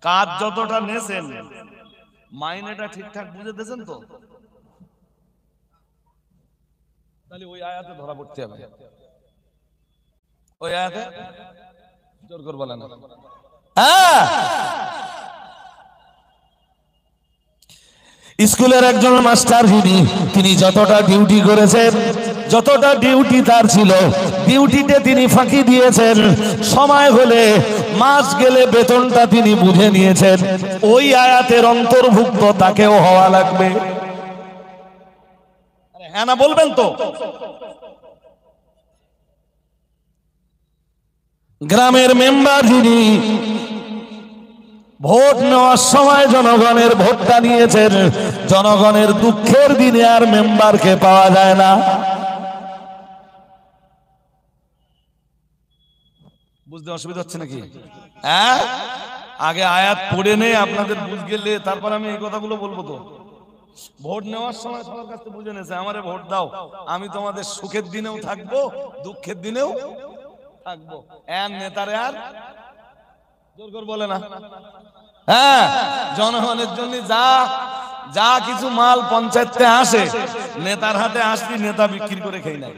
কাজ যতটা নেছেন মাইনেটা ঠিকঠাক বুঝে দিয়েছেন তো? তাহলে ওই আয়াতে ধরা পড়তে হবে, ওই আয়াতে জোর করে বলেন। স্কুলের একজন মাস্টার তিনি যতটা ডিউটি করেছেন, যতটা ডিউটি তার ছিল, ডিউটিতে তিনি ফাঁকি দিয়েছেন। সময় হলে মাস গেলে বেতনটা তিনি বুঝে নিয়েছেন। ওই আয়াতের অন্তর্ভুক্ত তাকেও হওয়া লাগবে। হ্যাঁ না বলবেন তো? গ্রামের মেম্বার যিনি ভোট নেওয়ার সময় জনগণের ভোটটা নিয়েছেন, জনগণের দুঃখের দিনে আর মেম্বারকে পাওয়া যায় না। বুঝতে অসুবিধা হচ্ছে নাকি? হ্যাঁ, আগে আয়াত পড়ে নেই, আপনাদের বুঝ গেলে তারপর আমি এই কথাগুলো বলবো। তো ভোট নেওয়ার সময় সবার কাছে বুঝে নিয়েছে, আমারে ভোট দাও, আমি তোমাদের সুখের দিনেও থাকবো, দুঃখের দিনেও থাকবো। এর নেতারে আর জোর করে বলে না। হ্যাঁ, জনগণের জন্য যা যা কিছু মাল পঞ্চায়েতে আসে নেতার হাতে আসলি, নেতা বিক্রি করে খেয়ে নেয়।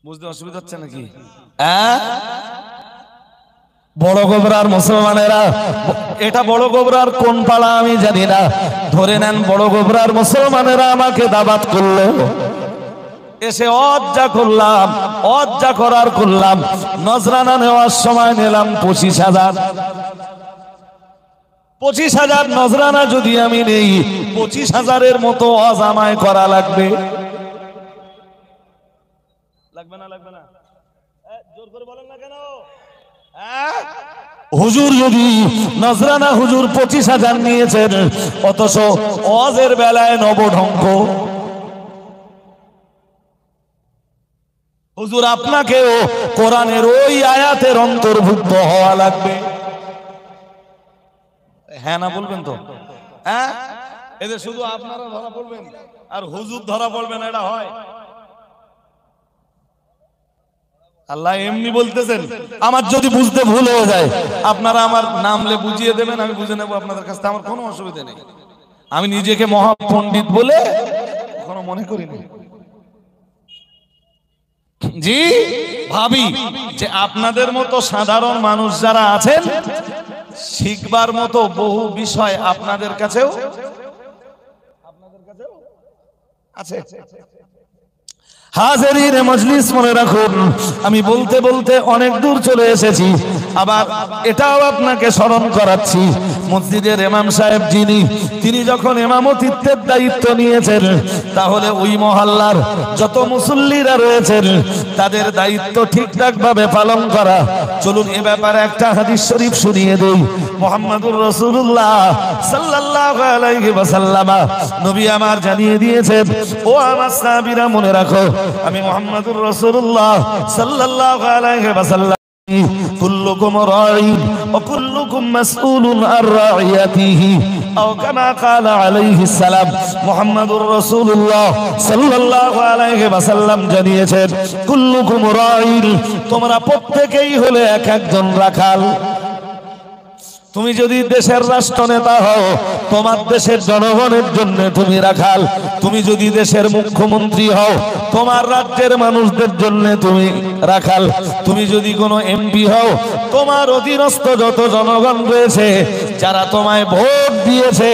বুঝতে অসুবিধা হচ্ছে নাকি? হ্যাঁ, বড় গোবরার মুসলমানেরা, এটা বড় গোবরার কোন পাড়া আমি জানি না, ধরে নেন বড় গোবরার মুসলমানেরা আমাকে দাওয়াত করলো, এসে অজ্জা করলাম, অজ্জা করার করলাম, নজরানা নেওয়ার সময় নিলাম 25,000। 25,000 নজরানা যদি আমি নেই, 25,000-এর মতো অজামায় করা লাগবে। লাগবে না? লাগবে না? জোর করে বলেন না কেন? হুজুর যদি নজরানা হুজুর 25,000 নিয়েছেন, অথচ ওয়াজের বেলায় নবঢঙ্গ। হুজুর আপনাকেও কোরআনের ওই আয়াতের অন্তর্ভুক্ত হওয়া লাগবে। হ্যাঁ না বলবেন তো? হ্যাঁ, এদের শুধু আপনারা ধরা পড়বেন আর হুজুর ধরা পড়বেন, এটা হয়? আল্লাহ এমনি বলতেছেন, আমার যদি বুঝতে ভুল হয়ে যায় আপনারা আমার নামলে বুঝিয়ে দেবেন, আমি বুঝে নেব আপনাদের কাছে, আমার কোনো অসুবিধা নেই। আমি নিজেকে মহাপণ্ডিত বলে কখনো মনে করিনি। জি ভাবি যে আপনাদের মতো সাধারণ মানুষ যারা আছেন, শিখবার মতো বহু বিষয় আপনাদের কাছেও আছে। হাজিরিন মজলিস মনে রাখুন, আমি বলতে বলতে অনেক দূর চলে এসেছি। আবার এটাও আপনাকে স্মরণ করাচ্ছি, মসজিদের ইমাম সাহেব তিনি যখন ইমামতিত্বের দায়িত্ব নিয়েছেন, তাহলে ওই মহল্লার যত মুসল্লিরা রয়েছেন তাদের দায়িত্ব ঠিকঠাক ভাবে পালন করা। চলুন এ ব্যাপারে একটা হাদিস শরীফ শুনিয়ে দেই। মুহাম্মাদুর রাসূলুল্লাহ সাল্লাল্লাহু আলাইহি ওয়াসাল্লাম নবী আমার জানিয়ে দিয়েছেন, ও আমার সাহাবীরা মনে রাখো, আমি মুহাম্মাদুর রাসূলুল্লাহ সাল্লাল্লাহু আলাইহি ওয়াসাল্লাম কুল্লুকুম রাঈন ওয়া কুল্লুকুম মাসউলুন আন রাইয়াতিহি আও কামা ক্বালা আলাইহিস সালাম। মুহাম্মাদুর রাসূলুল্লাহ সাল্লাল্লাহু আলাইহি ওয়াসাল্লাম জানিয়েছেন, কুল্লুকুম রাঈন, তোমরা প্রত্যেকেই হলে এক একজন রাখাল। তুমি যদি দেশের রাষ্ট্রনেতা হও, তোমার দেশের জনগণের জন্য তুমি রাখাল। তুমি যদি দেশের মুখ্যমন্ত্রী হও, তোমার রাজ্যের মানুষদের জন্য তুমি রাখাল। তুমি যদি কোনো এমপি হও, তোমার অধীনস্থ যত জনগণ রয়েছে, যারা তোমায় ভোট দিয়েছে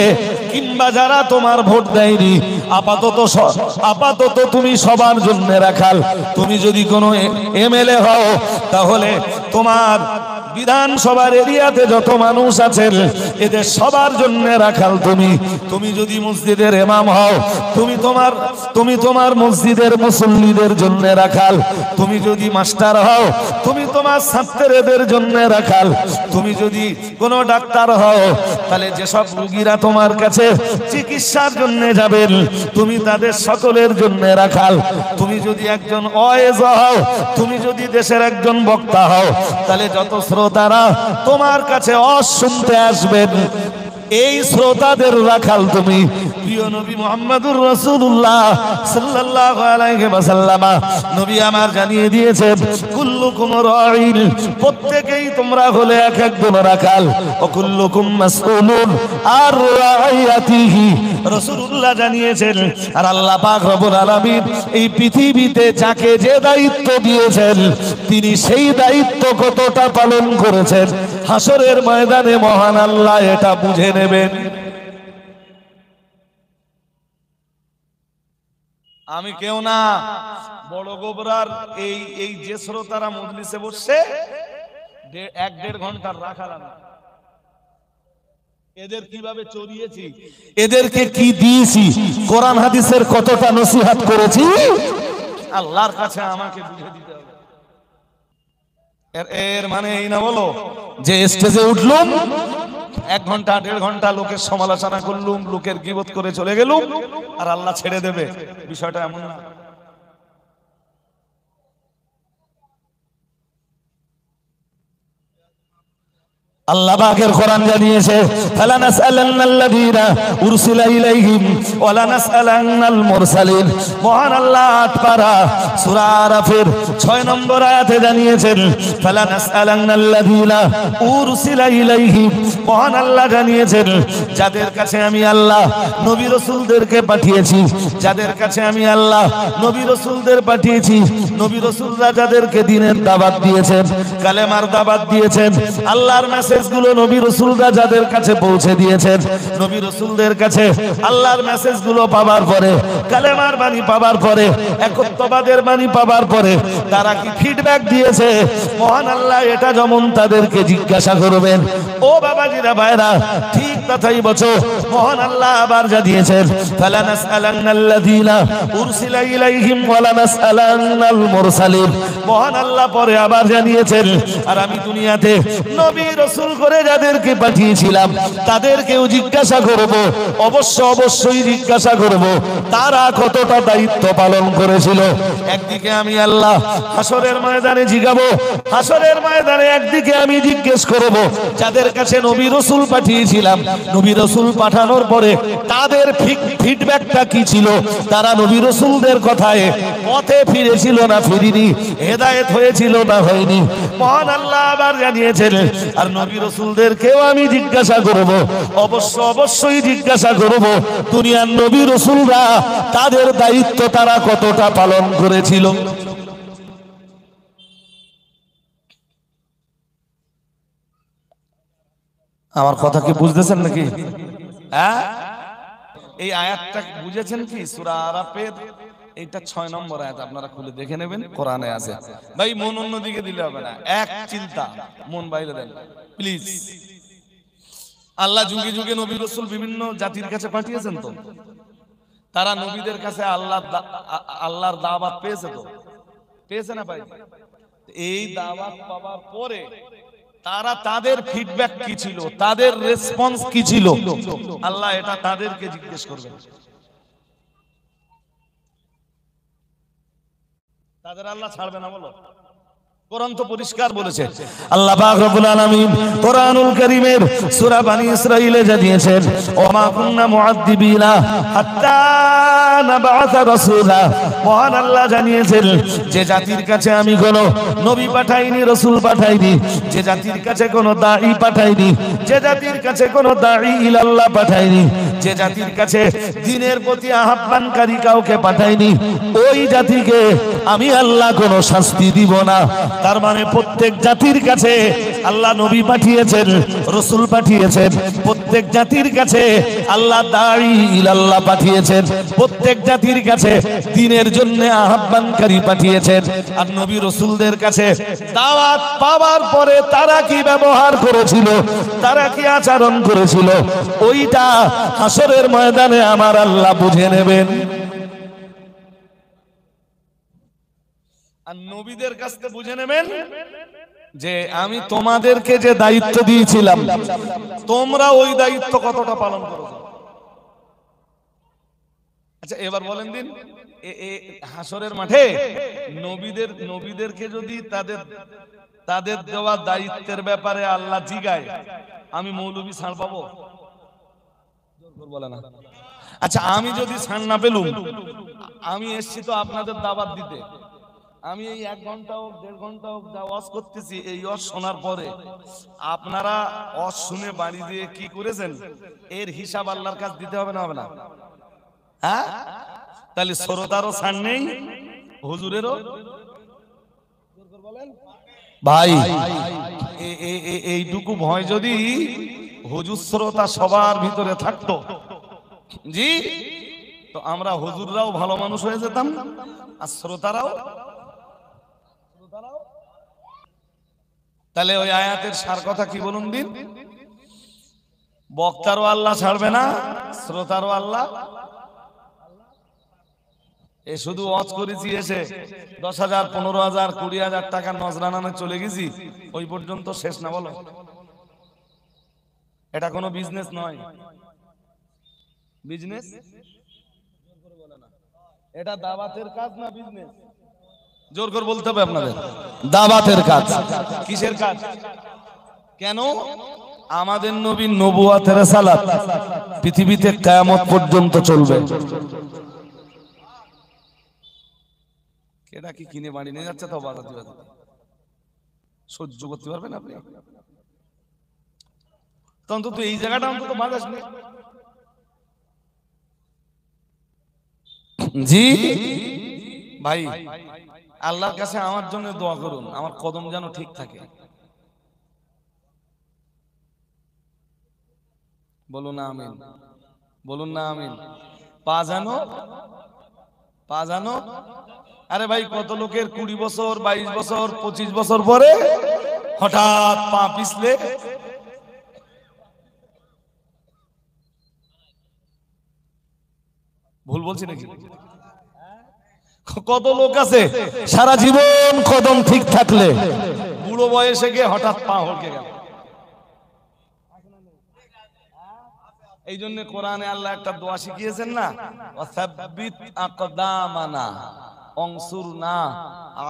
কিংবা যারা তোমার ভোট দেয়নি, আপাতত তুমি সবার জন্য রাখাল। তুমি যদি কোনো এমএলএ হও, তাহলে তোমার বিধানসভার এরিয়াতে যত মানুষ আছেন এদের সবার জন্য রাখাল তুমি। তুমি যদি মসজিদের ইমাম হও, তুমি তোমার মসজিদের মুসল্লিদের জন্য রাখাল। তুমি যদি মাস্টার হও, তুমি তোমার ছাত্রদের জন্য রাখাল। তুমি যদি কোনো ডাক্তার হও, তাহলে যেসব রোগীরা তোমার কাছে চিকিৎসার জন্য যাবেন, তুমি তাদের সকলের জন্য রাখাল। তুমি যদি একজন ওয়াইজ হও, তুমি যদি দেশের একজন বক্তা হও, তাহলে যত শ্রোতারা তোমার কাছে শুনতে আসবেন, এই শ্রোতাদের রাখাল তুমি। প্রিয় নবী মুহাম্মাদুর রাসূলুল্লাহ সাল্লাল্লাহু আলাইহি ওয়াসাল্লাম নবী আমার জানিয়ে দিয়েছেন, কুল্লুকুম রাঈন, প্রত্যেকেই তোমরা হলে এক একজন রাখাল। ও কুল্লুকুম মাসউলুন আর রাইয়াতিহি, রাসূলুল্লাহ জানিয়েছেন, আর আল্লাহ পাক রব্বুল আলামিন এই পৃথিবীতে যাকে যে দায়িত্ব দিয়েছেন, তিনি সেই দায়িত্ব কতটা পালন করেছেন, হাসরের ময়দানে মহান আল্লাহ এটা বুঝে নেবেন। আমি কেউ না, বড় গোবরার এই যে শ্রোতারা মজলিসে বসছে, 1-1.5 ঘন্টার রাখাল। এদের কিভাবে চড়িয়েছি, এদেরকে কি দিয়েছি, কোরআন হাদিসের কতটা নসিহত করেছি, আল্লাহর কাছে আমাকে বুঝে দিতে হবে। এর মানে এই না বলো যে স্টেজে উঠলুম, 1 ঘন্টা 1.5 ঘন্টা লোকের সমালোচনা করলুম, লোকের গীবত করে চলে গেলুম, আর আল্লাহ ছেড়ে দেবে, বিষয়টা এমন না। আল্লাহ পাকের কোরআন জানিয়েছে, ফালা নাসআলান্নাল্লাযীনা উরসিলা ইলাইহিম ওয়ালা নাসআলান্নাল মুরসালিন। মহান আল্লাহ 8 পারা সূরা আরাফের 6 নম্বর আয়াতে জানিয়েছেন, ফালা নাসআলান্নাল্লাযীনা উরসিলা ইলাইহিম। মহান আল্লাহ জানিয়েছেন, যাদের কাছে আমি আল্লাহ নবী রাসূলদেরকে পাঠিয়েছি, যাদের কাছে আমি আল্লাহ নবী রাসূলদের পাঠিয়েছি, নবী রাসূলরা যাদেরকে দ্বীনের দাওয়াত দিয়েছেন, কালেমার দাওয়াত দিয়েছেন, আল্লাহর মেসেজগুলো নবী রাসূলরা যাদের কাছে পৌঁছে দিয়েছেন, নবী রাসূলদের কাছে আল্লাহর মেসেজগুলো পাওয়ার পরে, কালেমার বাণী পাওয়ার পরে, একত্ববাদের বাণী পাওয়ার পরে তারা কি ফিডব্যাক দিয়েছে, মহান আল্লাহ এটা যেমন তাদেরকে জিজ্ঞাসা করবেন। ও বাবাজিরা ভাইরা, ঠিক কথাই বলছো। মহান আল্লাহ আবার জানিয়েছেন, ফালা নাসআলান্নাল্লাযীনা উরসিলা ইলাইহিম ওয়ালা নাসআলান্নাল মুরসালিন। মহান আল্লাহ পরে আবার জানিয়েছেন, আর আমি দুনিয়াতে নবী রাসূল করে যাদেরকে পাঠিয়েছিলাম তাদেরকেও জিজ্ঞাসা করব, অবশ্যই জিজ্ঞাসা করব তারা কতটা দায়িত্ব পালন করেছিল। একদিকে আমি আল্লাহ হাসরের ময়দানে জিগাবো, হাসরের ময়দানে একদিকে আমি জিজ্ঞেস করব যাদের কাছে নবী রাসূল পাঠিয়েছিলাম, নবী রাসূল পাঠানোর পরে তাদের ফিডব্যাকটা কি ছিল, তারা নবী রাসূলদের কথায় পথে ফিরেছিল না ফিরিনি, হেদায়েত হয়েছিল না হয়নি। মহান আল্লাহ আবার জানিয়েছেন, আর নবী রাসূলদেরকেও আমি জিজ্ঞাসা করব, অবশ্যই জিজ্ঞাসা করব দুনিয়ার নবী রাসূলরা তাদের দায়িত্ব তারা কতটা পালন করেছিল। আমার কথা কি বুঝতেছেন নাকি? হ্যাঁ, এই আয়াতটা বুঝেছেন কি? সূরা আরাফের এইটা 6 নম্বর আয়াত, আপনারা খুলে দেখে নেবেন, কোরআনে আছে। ভাই মন অন্যদিকে দিলে হবে না, এক চিন্তা মন বাইরে দেন প্লিজ। আল্লাহ যুগে যুগে নবী রাসূল বিভিন্ন জাতির কাছে পাঠিয়েছেন, তো তারা নবীদের কাছে আল্লাহর দাওয়াত পেয়েছে, তো পেয়েছে না ভাই? এই দাওয়াত পাওয়ার পরে তারা তাদের ফিডব্যাক কি ছিল, তাদের রেসপন্স কি ছিল, আল্লাহ এটা তাদেরকে জিজ্ঞেস করবেন। তাদের আল্লাহ ছাড়বে না বলো? কোরআন তো পরিষ্কার বলেছে, আল্লাহ পাক রব্বুল আলামিন কোরআনুল কারীমের সূরা বনী ইসরাঈলে জানিয়েছেন, ওমা কুননা মুআদ্দিবিনা হাত্তা নাবআসা রাসূলা। মহান আল্লাহ জানিয়েছেন, যে জাতির কাছে আমি কোনো নবী পাঠাইনি, রাসূল পাঠাইনি, যে জাতির কাছে কোনো দাঈ পাঠাইনি, যে জাতির কাছে কোনো দাঈ ইলাল্লাহ পাঠাইনি, যে জাতির কাছে দ্বীনের প্রতি আহ্বানকারী কাউকে পাঠাইনি, ওই জাতিকে আমি আল্লাহ কোনো শাস্তি দিব না। তার মানে প্রত্যেক জাতির কাছে আল্লাহ নবী পাঠিয়েছেন, রাসূল পাঠিয়েছেন, প্রত্যেক জাতির কাছে আল্লাহ দাঈ ইলাল্লাহ পাঠিয়েছেন, প্রত্যেক জাতির কাছে দ্বীনের জন্য আহ্বানকারী পাঠিয়েছেন। আর নবী রাসূলদের কাছে দাওয়াত পাওয়ার পরে তারা কি ব্যবহার করেছিল, তারা কি আচরণ করেছিল, ওইটা হাসরের ময়দানে আমার আল্লাহ বুঝে নেবেন। আর নবীদের কাছ থেকে বুঝে নেবেন যে আমি তোমাদেরকে যে দায়িত্ব দিয়েছিলাম, তোমরা ওই দায়িত্ব কতটা পালন করেছো। আচ্ছা এবার বলেন দিন, হাসরের মাঠে নবীদেরকে যদি তাদের দেওয়া দায়িত্বের ব্যাপারে আল্লাহ জিগায়, আমি মৌলবী ছাড় পাবো? বলে না। আচ্ছা আমি যদি ছাড় না পেলুম, আমি এসছি তো আপনাদের দাওয়াত দিতে, আমি এই 1 ঘন্টা হোক 1.5 ঘন্টা হোক যা ওয়াজ করতেছি, এই ওয়াজ শোনার পরে আপনারা ওয়াজ শুনে বাড়ি দিয়ে কি করেছেন, এর হিসাব আল্লাহর কাছে দিতে হবে না, হবে না? হ্যাঁ, তাহলে শ্রোতারও ছাড় নেই, হুজুরেরও। ভাই এইটুকু ভয় যদি হুজুর শ্রোতা সবার ভিতরে থাকতো, জি, তো আমরা হুজুররাও ভালো মানুষ হয়ে যেতাম, আর শ্রোতারাও। তাহলে ওই আয়াতের সার কথা কি বলুন দিন? বক্তারও আল্লাহ ছাড়বে না, শ্রোতারও আল্লাহ। এ শুধু ওয়াজ করেছি, এসে 10,000 15,000 20,000 টাকা নজরানা চলে গেছি, ওই পর্যন্ত শেষ না বলো? এটা কোনো বিজনেস নয়। বিজনেস এটা দাওয়াতের কাজ না বিজনেস? জোর করে বলতে হবে আপনাদের, দাওয়াতের কাজ। কিসের কাজ? কেন? আমাদের নবীর নবুয়াতের রিসালাত পৃথিবীতে কিয়ামত পর্যন্ত চলবে। কেডা কি কিনে বাড়ি নিয়ে যাচ্ছে, তো বাজার দিবে, সহ্য করতে পারবেন আপনি? তো অন্তত এই জায়গাটা অন্তত বাজাস নেই। জি ভাই, আল্লাহর কাছে আমার জন্য দোয়া করুন, আমার কদম যেন ঠিক থাকে। বলুন না আমিন, বলুন না আমিন। পা জানো। আরে ভাই, কত লোকের 20 বছর 22 বছর 25 বছর পরে হঠাৎ পা পিছলে। ভুল বলছি নাকি? কত লোক আছে সারা জীবন কদম ঠিক থাকলে বুড়ো বয়সে গিয়ে হঠাৎ পা হড়কে গেল। এই জন্য কোরআনে আল্লাহ একটা দোয়া শিখিয়েছেন না, ওয়াসাব্বিত আকদামানা ওয়ানসুরনা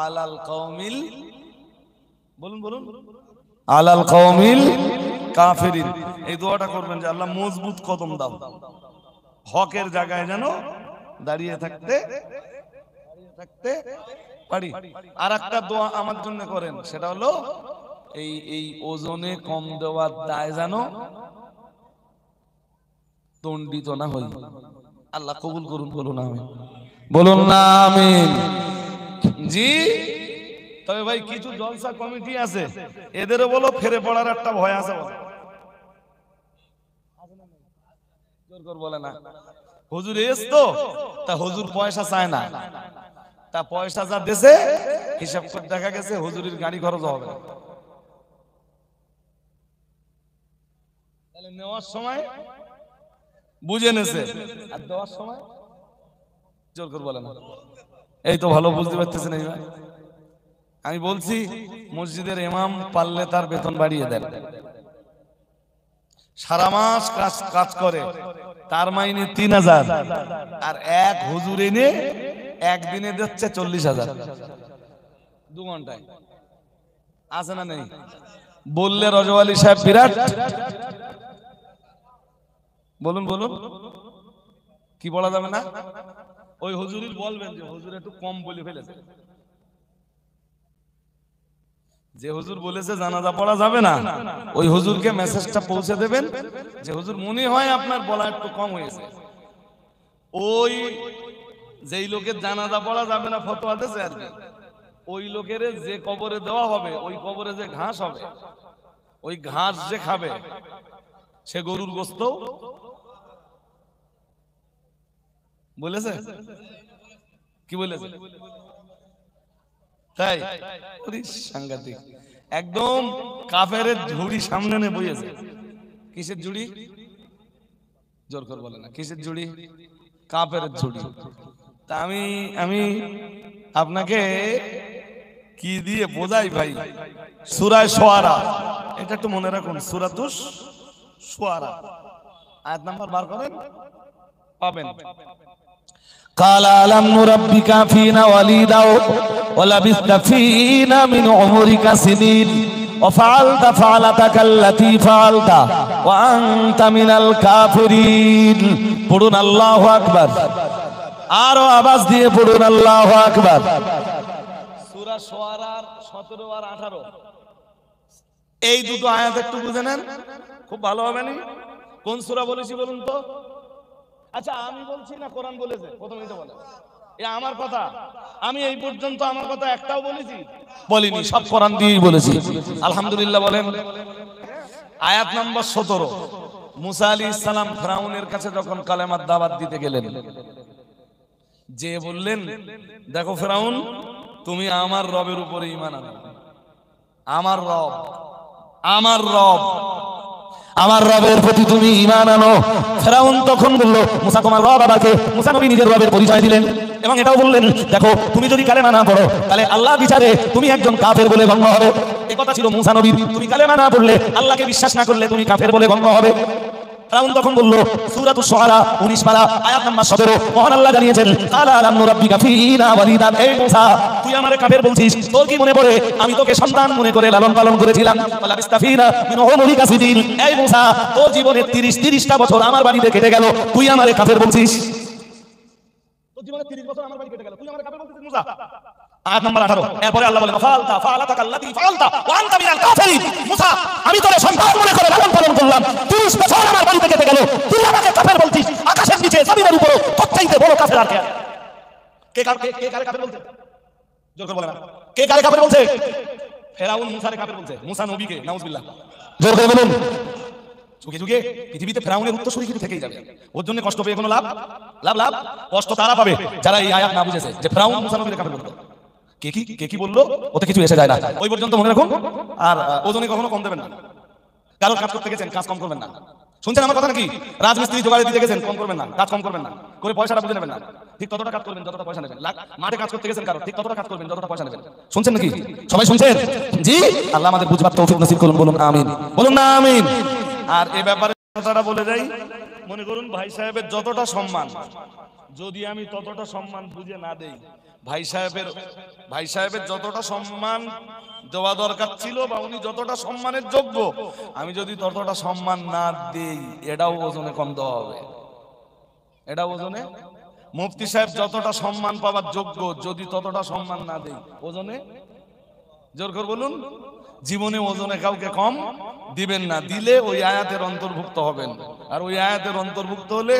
আলাল কওমিল, বলুন আলাল কওমিল কাফিরিন। এই দোয়াটা করবেন যে আল্লাহ মজবুত কদম দাও, হকের জায়গায় যেন দাঁড়িয়ে থাকতে পারি। আর একটা দোয়া আমার জন্য করেন, সেটা হলো এই ওজনে কম দেওয়ার দায় যেন দণ্ডিত না হই। আল্লাহ কবুল করুন, বলুন আমিন, বলুন না আমিন। জি, তবে ভাই কিছু জলসা কমিটি আছে, এদেরও বলো ফেরে পড়ার একটা ভয় আছে। বলে না হুজুর এস তো তা হুজুর পয়সা চায় না, তা পয়সা যা দেশে হিসাব করে দেখা গেছে হুজুরের গাড়ি খরচ হবে না। তাহলে নেওয়ার সময় বুঝে নেছে আর দেওয়ার সময় জোর করে বলে না। এই তো ভালো বুঝতে পারতেছেন। এইবার আমি বলছি মসজিদের ইমাম পারলে তার বেতন বাড়িয়ে দেন। সারা মাস কাজ করে, তার মাইনে 3000, আর এক হুজুর এনে একদিনে দিচ্ছে 40,000 2 ঘন্টায়। আছে না নেই? বললে রজওয়ালি সাহেব বিরাট। বলুন বলুন, কি বলা যাবে না? ওই হুজুরই বলবেন যে হুজুর একটু কম বলে ফেলেছে। যে হুজুর বলেছে জানাজা পড়া যাবে না, ওই হুজুরকে মেসেজটা পৌঁছে দেবেন যে হুজুর মনে হয় আপনার বলা একটু কম হয়েছে। ওই যেই লোকের জানাজা পড়া যাবে না ফতোয়া দিয়েছে আর কি, ওই লোকের যে কবরে দেওয়া হবে, ওই কবরে যে ঘাস হবে, ওই ঘাস যে খাবে সে গরুর গোশত বলেছে। কি বলেছে? তাই সাংঘাতিক, একদম কাফেরের ঝুড়ি সামনে নিয়ে বইয়েছে। কিসের ঝুড়ি? জোর করে বলে না কিসের ঝুড়ি? কাফেরের ঝুড়ি। তা আমি আপনাকে কি দিয়ে বোঝাই ভাই? সূরা শুআরা, এটা একটু মনে রাখুন, সূরাতুস শুআরা আয়াত নাম্বার বার করেন, পাবেন। قال ألم نربك فينا وليدا ولبثت فينا من عمرك سنين وفعلت فعلتك التي فعلت وأنت من الكافرين। পড়ুন আল্লাহু আকবার, আরো আওয়াজ দিয়ে পড়ুন আল্লাহু আকবার। সূরা শুআরার 17 আর 18 এই দুটো আয়াত একটু বুঝে নেন, খুব ভালো হবে না? কোন সূরা বলেছি বলুন তো? আচ্ছা আমি বলছি না কোরআন বলেছে? প্রথমে এটা বলেন। এ আমার কথা, আমি এই পর্যন্ত আমার কথা একটাও বলেছি? বলিনি, সব কোরআন দিয়েই বলেছি। আলহামদুলিল্লাহ বলেন। আয়াত নাম্বার 17, মুসা আলাইহিস সালাম ফিরাউনের কাছে যখন কালেমার দাওয়াত দিতে গেলেন, যে বললেন দেখো ফিরাউন, তুমি আমার রবের উপরে ঈমান আনো। আমার রব, আমার রব, আমার রবের প্রতি তুমি ঈমান আনো। ফিরাউন তখন বলল মুসা তোমার রব আবাকে। মুসা নবী নিজের রবের পরিচয় দিলেন এবং এটাও বললেন দেখো তুমি যদি কালেমা না পড়ো তাহলে আল্লাহ বিচারে তুমি একজন কাফের বলে গণ্য হবে। এই কথা ছিল মুসা নবীর, তুমি কালেমা না পড়লে, আল্লাহকে বিশ্বাস না করলে তুমি কাফের বলে গণ্য হবে। ফিরাউন তখন বলল, সূরাতুস শুআরা 19 পারা আয়াত নাম্বার 17, মহান আল্লাহ জানিয়েছেন কালা আলাম নুরাব্বিকা ফীনা ওয়ালিদান। এই মুসা তুই আমারে কাফের বলছিস, তোর কি মনে পড়ে আমি তোকে সন্তান মনে করে লালন পালন করেছিলাম? ওয়ালা বিস্তাফিনা মিন উমরিকা সিদিন। এই মুসা তোর জীবনে 30টা বছর আমার বাড়িতে কেটে গেল, তুই আমারে কাফের বলছিস? তোর জীবনে 30 বছর আমার বাড়ি কেটে গেল, তুই আমারে কাফের বলছিস মুসা? আয়াত নাম্বার 18, এরপরে আল্লাহ বলেন ফালতা ফালাতাকা আল্লাতী ফালতা ওয়া আনতা মিনাল কাফিরিন। মুসা আমি তোরে সন্তান মনে করে লালন পালন করলাম, 30 বছর আমার বাড়িতে কেটে গেল, তুই আমাকে কাফের বলছিস? আকাশের নিচে জমিনের উপরে সবচাইতে বড় কাফের আর কে? কে কারে কাফের বলছে? জোর করে বলে না, কে কারে কাফের বলছে? ফিরাউন মুসারে কাফের বলছে, মুসা নবীকে। নাউজুবিল্লাহ, জোর করে বলুন। যুগে যুগে পৃথিবীতে ফিরাউনের উত্তরসূরি কিন্তু থেকেই যাবে। ওর জন্য কষ্ট পেয়ে কোনো লাভ? কষ্ট তারা পাবে যারা এই আয়াত না বুঝেছে যে ফিরাউন মুসা নবীকে কাফের বলতো। কে কি বললো ওতে কিছু এসে যায় না, ওই পর্যন্ত মনে রাখুন। আর ওজনে কখনো কম দেবেন না। কারোর কাজ করতে গেছেন, কাজ কম করবেন না। শুনছেন আমার কথা নাকি? রাজমিস্ত্রি জোগাড়ে দিতে গেছেন, কম করবেন না, কাজ কম করবেন না, করে পয়সাটা বুঝে নেবেন না। ঠিক ততটা কাজ করবেন যতটা পয়সা নেবেন। মাঠে কাজ করতে গেছেন কারো, ঠিক ততটা কাজ করবেন যতটা পয়সা নেবেন। শুনছেন নাকি? সবাই শুনছেন? জি, আল্লাহ আমাদের বুঝবার তৌফিক নসিব করুন, বলুন আমিন, বলুন না আমিন। আর এই ব্যাপারে কথাটা বলে যাই, মনে করুন ভাই সাহেবের যতটা সম্মান, যদি আমি ততটা সম্মান বুঝে না দেই, ভাই সাহেবের যতটা সম্মান দেওয়া দরকার ছিল বা উনি যতটা সম্মানের যোগ্য, আমি যদি ততটা সম্মান না দেই, এটাও ওজনে কম দেওয়া হবে। এটা ওজনে মুফতি সাহেব যতটা সম্মান পাওয়ার যোগ্য, যদি ততটা সম্মান না দেই, ওজনে জোর করে বলুন, জীবনে ওজনে কাউকে কম দিবেন না। দিলে ওই আয়াতের অন্তর্ভুক্ত হবেন। আর ওই আয়াতের অন্তর্ভুক্ত হলে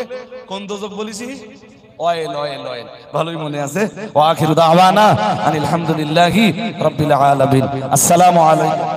কোন দোজক বলেছি? অয়েল। ভালোই মনে আছে। ওয়া আখিরু দাওয়ানা আনিল হামদুলিল্লাহি রাব্বিল আলামিন। আসসালামু আলাইকুম।